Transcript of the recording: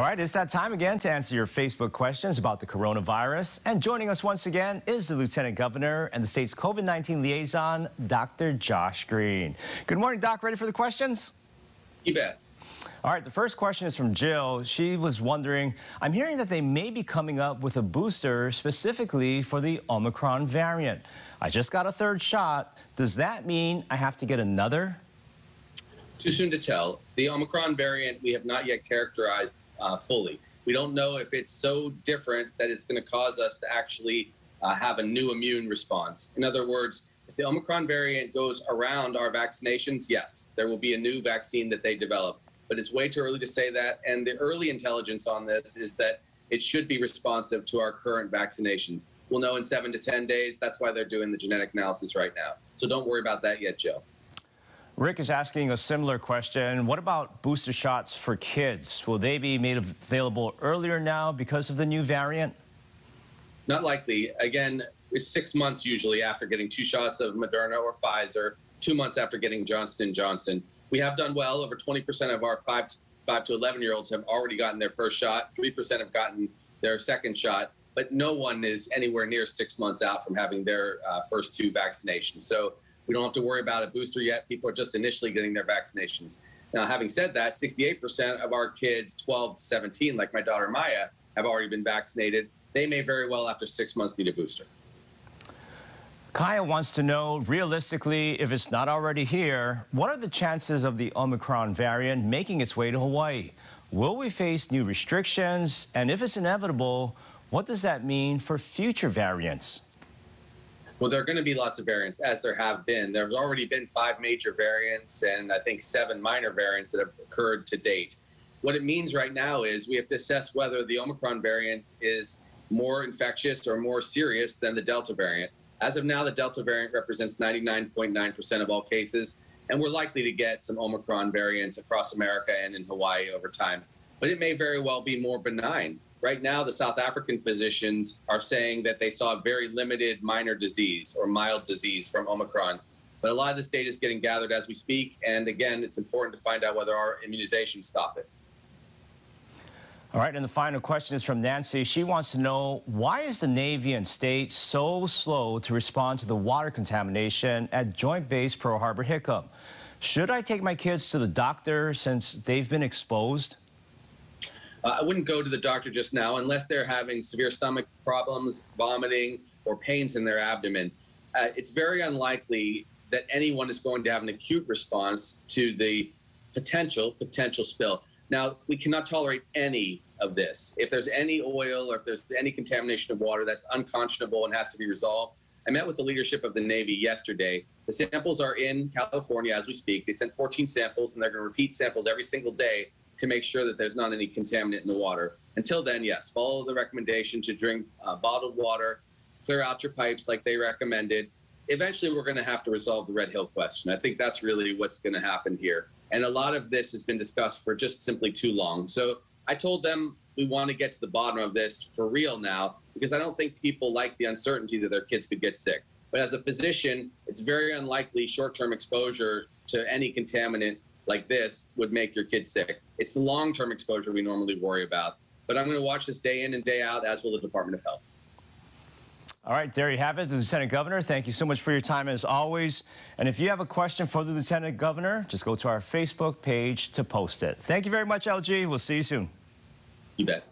All right, it's that time again to answer your Facebook questions about the coronavirus. And joining us once again is the Lieutenant Governor and the state's COVID-19 liaison, Dr. Josh Green. Good morning, Doc. Ready for the questions? You bet. All right, the first question is from Jill. She was wondering, I'm hearing that they may be coming up with a booster specifically for the Omicron variant. I just got a third shot. Does that mean I have to get another? Too soon to tell. The Omicron variant we have not yet characterized fully. We don't know if it's so different that it's going to cause us to actually have a new immune response. In other words, if the Omicron variant goes around our vaccinations, yes, there will be a new vaccine that they develop. But it's way too early to say that. And the early intelligence on this is that it should be responsive to our current vaccinations. We'll know in 7 to 10 days. That's why they're doing the genetic analysis right now. So don't worry about that yet, Joe. Rick is asking a similar question. What about booster shots for kids? Will they be made available earlier now because of the new variant? Not likely. Again, it's 6 months usually after getting 2 shots of Moderna or Pfizer, 2 months after getting Johnson & Johnson. We have done well. Over 20% of our 5 to 11-year-olds have already gotten their first shot. 3% have gotten their second shot. But no one is anywhere near 6 months out from having their first 2 vaccinations. So we don't have to worry about a booster yet. People are just initially getting their vaccinations. Now, having said that, 68% of our kids 12 to 17, like my daughter Maya, have already been vaccinated. They may very well, after 6 months, need a booster. Kaya wants to know, realistically, if it's not already here, what are the chances of the Omicron variant making its way to Hawaii? Will we face new restrictions? And if it's inevitable, what does that mean for future variants? Well, there are going to be lots of variants, as there have been. There's already been 5 major variants and I think 7 minor variants that have occurred to date. What it means right now is we have to assess whether the Omicron variant is more infectious or more serious than the Delta variant. As of now, the Delta variant represents 99.9% of all cases, and we're likely to get some Omicron variants across America and in Hawaii over time. But it may very well be more benign. Right now, the South African physicians are saying that they saw very limited minor disease or mild disease from Omicron. But a lot of this data is getting gathered as we speak. And again, it's important to find out whether our immunizations stop it. All right, and the final question is from Nancy. She wants to know, why is the Navy and state so slow to respond to the water contamination at Joint Base Pearl Harbor Hickam? Should I take my kids to the doctor since they've been exposed? I wouldn't go to the doctor just now unless they're having severe stomach problems, vomiting, or pains in their abdomen. It's very unlikely that anyone is going to have an acute response to the potential spill. Now, we cannot tolerate any of this. If there's any oil or if there's any contamination of water, that's unconscionable and has to be resolved. I met with the leadership of the Navy yesterday. The samples are in California as we speak. They sent 14 samples, and they're going to repeat samples every single day to make sure that there's not any contaminant in the water. Until then, yes, follow the recommendation to drink bottled water, clear out your pipes like they recommended. Eventually, we're going to have to resolve the Red Hill question. I think that's really what's going to happen here. And a lot of this has been discussed for just simply too long. So I told them we want to get to the bottom of this for real now, because I don't think people like the uncertainty that their kids could get sick. But as a physician, it's very unlikely short-term exposure to any contaminant like this would make your kids sick. It's the long-term exposure we normally worry about. But I'm going to watch this day in and day out, as will the Department of Health. All right, there you have it, the Lieutenant Governor. Thank you so much for your time as always. And if you have a question for the Lieutenant Governor, just go to our Facebook page to post it. Thank you very much, LG. We'll see you soon. You bet.